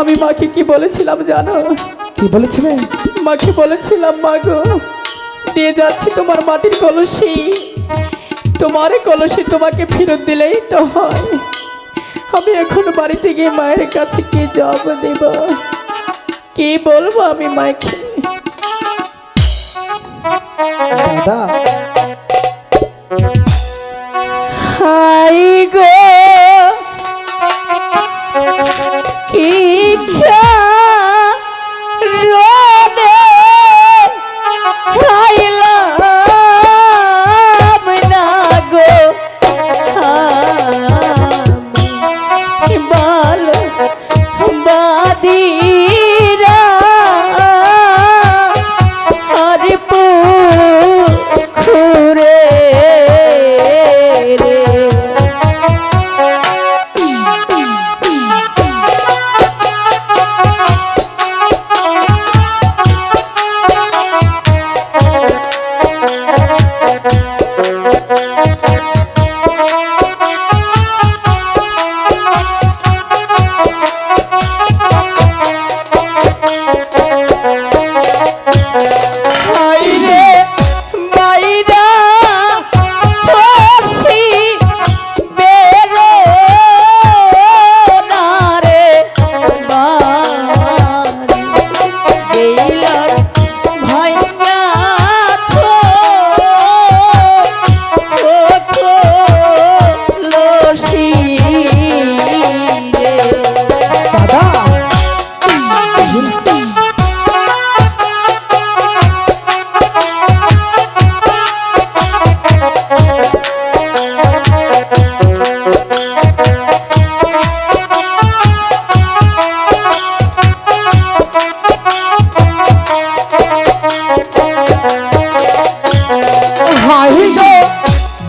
আমি মাকে কি বলেছিলাম জানো? কি বলেছিলে? মাকে বলেছিলাম, মা গো দিয়ে যাচ্ছি তোমার মাটির কলসি, তোমার কলসি তোমাকে ফেরত দিলেই তো হয়। আমি এখন বাড়িতে গিয়ে মায়ের কাছে কি জবাব দেব, কি বলবো আমি মাকে? দাদা হাই গো কি রোদে খাইলাম না গো আমি বাল বাদিরা আর পুকুরে রে।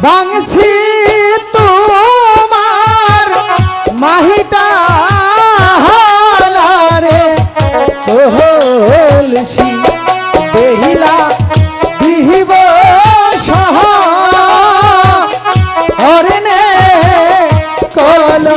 বাংসি তোমার মাহিটা হালারে কলসি বেহিলা বিহিব সহ অরনে কলস।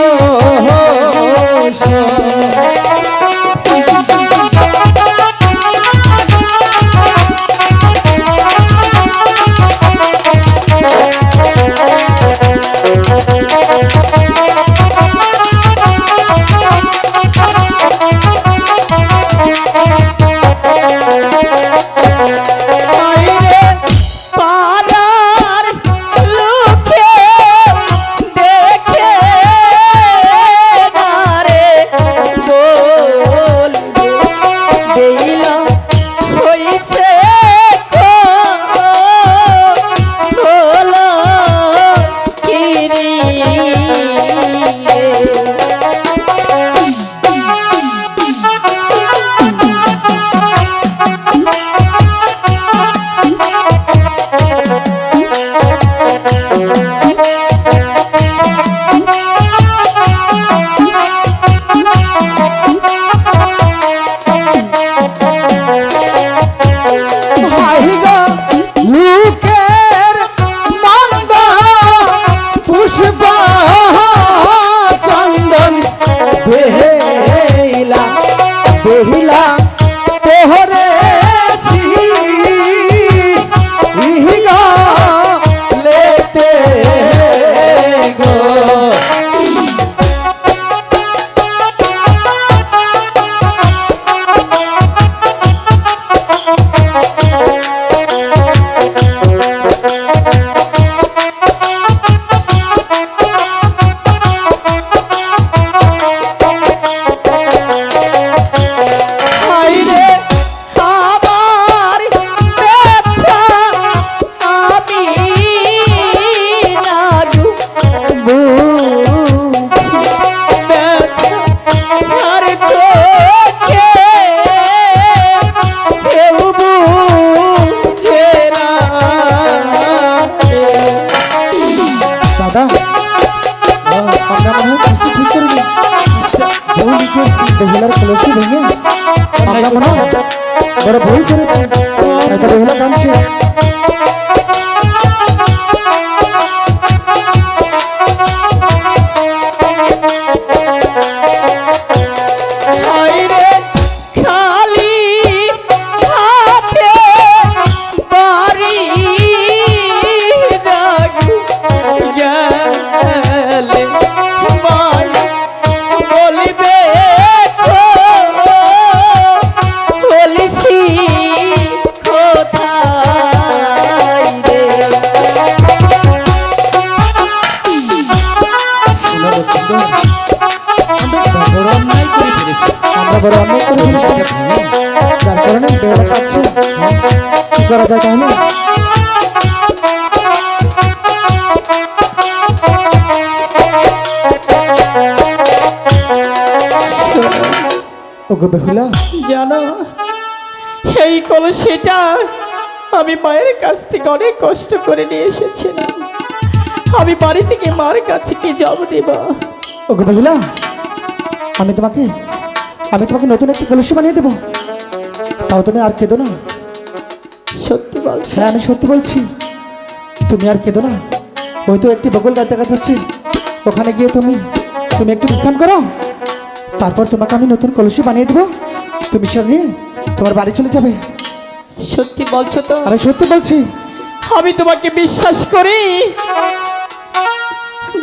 বেহিলা পোহরে লেতে গো। বেহুলার কলসি ভেঙে আমরা মনে হয় বড় ভুল করেছি, এত বেহুলা কাঁদছে। হায় আমরা বড় অন্যায় করে ফেলেছি। যার কারণে বেহুলা পাচ্ছে। কি করা যায় তাহলে? ওগো বেহুলা, জানো এই কলসিটা আমি মায়ের কাছ থেকে অনেক কষ্ট করে নিয়ে এসেছিলাম। আমি বাড়ি থেকে মার কাছে কি জব দেব? ওগো বেহুলা, আমি তোমাকে নতুন একটি কলসি বানিয়ে দেবো। তাও তুমি আর কেঁদো না। সত্যি বলছো? হ্যাঁ, আমি সত্যি বলছি। তুমি আর কেঁদো না। ওই তো একটি বগল গাছ দেখা যাচ্ছে, ওখানে গিয়ে তুমি একটু বিশ্রাম করো। তারপর তোমাকে আমি নতুন কলসি বানিয়ে দেবো। তুমি সেটা নিয়ে তোমার বাড়ি চলে যাবে। সত্যি বলছো তো? আরে সত্যি বলছি। আমি তোমাকে বিশ্বাস করি।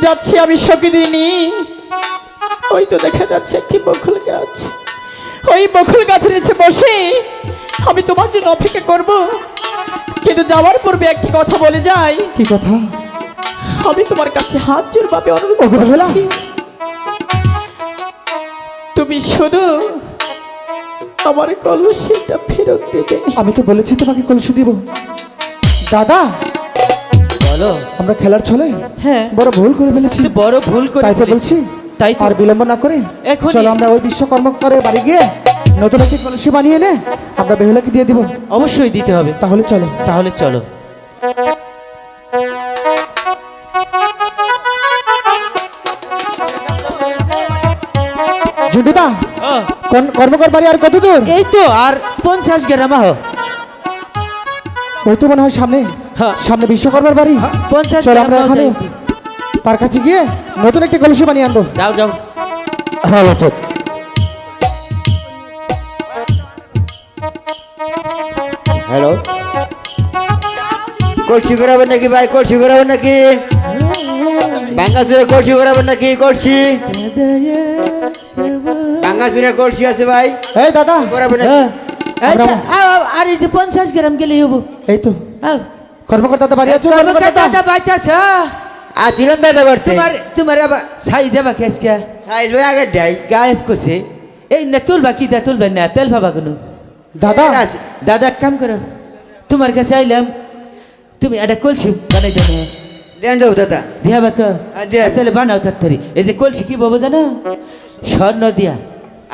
যাচ্ছি আমি সকিদিনী। ওই তো দেখা যাচ্ছে একটি বকুল গাছ। ওই বকুল গাছের নিচে বসে আমি তোমার জন্য অপেক্ষা করব। কিন্তু যাওয়ার পূর্বে একটি কথা বলে যাই। কি কথা? আমি তোমার কাছে হাত জোর ভাবে অনুরোধ ওগো বেহুলা। করছি, তুমি শুধু আমার কলসিটা ফেরত দেবে। আমি তো বলেছি তোমাকে কলসি দিব। দাদা, বলো। আমরা খেলার ছলে হ্যাঁ, বড় ভুল করে ফেলেছি। তুই বড় ভুল করে তাই তো ফেলেছিস। বলছি, তাই তো। আর বিলম্ব না করে এখনই। চলো আমরা ওই বিশ্বকর্ম করে বাড়ি গিয়ে নতুন একটি কলসি বানিয়ে নে আমরা বেহুলাকে দিয়ে দিব। অবশ্যই দিতে হবে। তাহলে চলো। তাহলে চলো। ঝুন্টুদা, কোন কর্মকর বাড়ি আর কত দূর? এই তো আর 50 গ্রাম আহ। ওই তো মনে হয় সামনে। হ্যাঁ। সামনে বিশ্বকর্মার বাড়ি। 50 চলো গ্রাম আমরা এখানে তার কাছে গিয়ে নতুন একটি কলসি বানিয়ে আনবো। যাও যাও। হ্যালো, ঠিক। হ্যালো, কলসি ঘোরাবেন নাকি ভাই? কলসি ঘোরাবেন নাকি? বাঙ্গাসুরে কলসি ঘোরাবেন নাকি? কলসি বাঙ্গাসুরে কলসি আছে ভাই, এই দাদা, ঘোরাবেন নাকি? এই তো, আর এই যে 50 গ্রাম গেলে হবো। এই তো কর্মকর দাদা বাড়ি আছে। কর্মকর দাদা। দাদা বাচ্চা আসছিলাম দাদা বাড়তে। তোমার আবার ছাই যাবা কেসকে সাইজ ভাই আগের ডাই গায়েব করছে। এই না তুলবা কি দা তুলবা না তেল ভাবা কোনো। দাদা, দাদা এক কাম করো, তোমার কাছে আইলাম, তুমি একটা কলসি বানাই জানে দেন যাও দাদা। দিয়াবা তো? দিয়া। তাহলে বানাও তাড়াতাড়ি। এই যে কলসি কি বাবু জানো? স্বর্ণ দিয়া।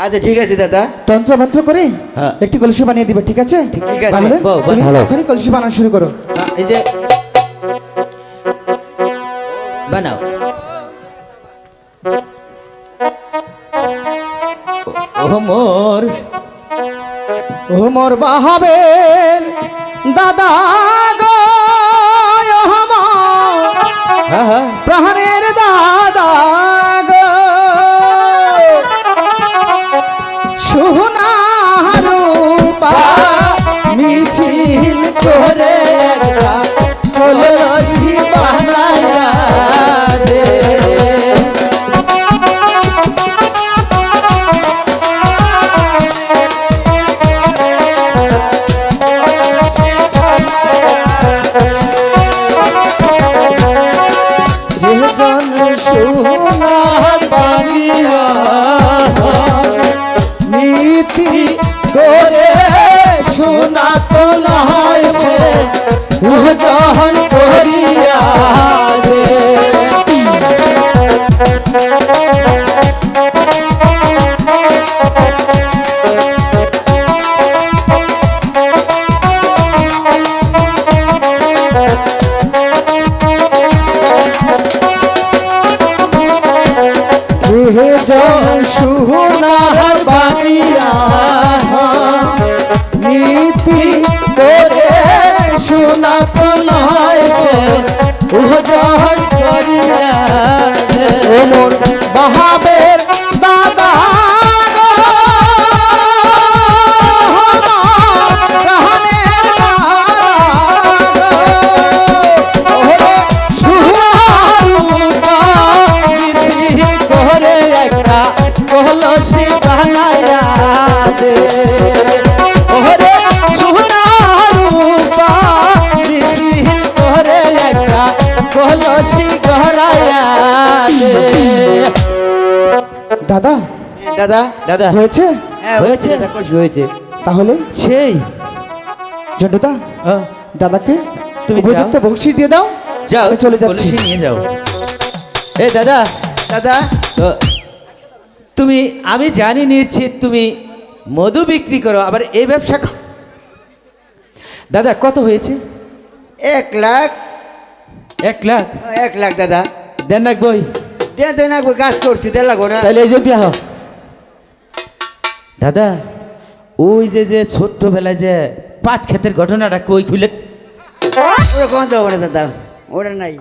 আচ্ছা ঠিক আছে দাদা। তন্ত্র মন্ত্র করে হ্যাঁ। একটি কলসি বানিয়ে দিবে, ঠিক আছে? ঠিক আছে। তাহলে বাহ, বাহ, তুমি ভালো। এখনই কলসি বানানো শুরু করো। এই যে বানাও। ও মোর ও মোর বাহাবের দাদা গো, ও মোর হ্যাঁ হ্যাঁ প্রাণের দাদা গো, সোনা রূপা মিছিল করে একটা কলসি বানায়া দে। যে জন সোনার বানিয়া নীতি করে সোনা তো নয় সে উহজন করিয়া রে। যে জন সোনার বানিয়া নীতি করে সোনা তো নয় সে উহজন করিয়া রে। ও মোর বাহাবের দাদা কলসি বানায়া দে। ওরে সোনা রূপা মিছিল করে একটা কলসি গড়ায়া দে। দাদা, দাদা দাদা হয়েছে? হ্যাঁ হয়েছে? দাদা কলসি হয়েছে। তাহলে সেই ঝন্টুদা হ্যাঁ, দাদাকে তুমি উপযুক্ত যাও। বকশিস দিয়ে দাও। যাও আমি চলে যাচ্ছি। কলসি নিয়ে যাও। এ দাদা, দাদা তো তুমি, আমি জানি নিশ্চিত তুমি মধু বিক্রি করো, আবার এই ব্যবসা দাদা কত হয়েছে? 1 লাখ। 1 লাখ 1 লাখ দাদা। দেন না বই। দেন তো না কাজ করছি দেন লাগো না। তাহলে এই যে বিয়া হোক। দাদা ওই যে যে ছোট্টবেলায় যে পাট ক্ষেতের ঘটনাটা কই খুলে ওরা কোন যাবো না দাদা, ওরা নাই।